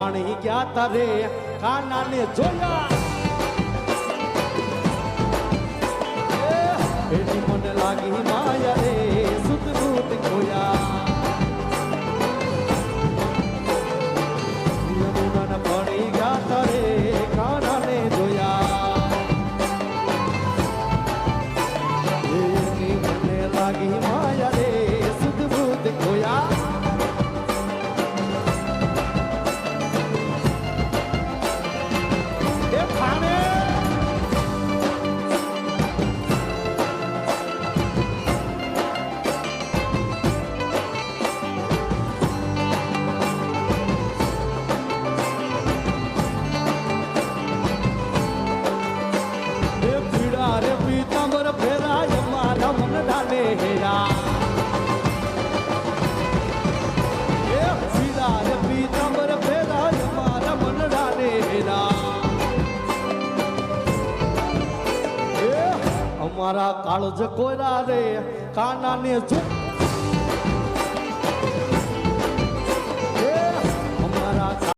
પાણી ગયા તારે કાનાને જોયા એની મને લાગી માયા રે સુત સુત ખોયા યમુના પાણી ગયા તારે કાનાને જોયા એની મને લાગી માયા રે સુત સુત ખોયા અમારા કાળજ કોરા રે કાના ને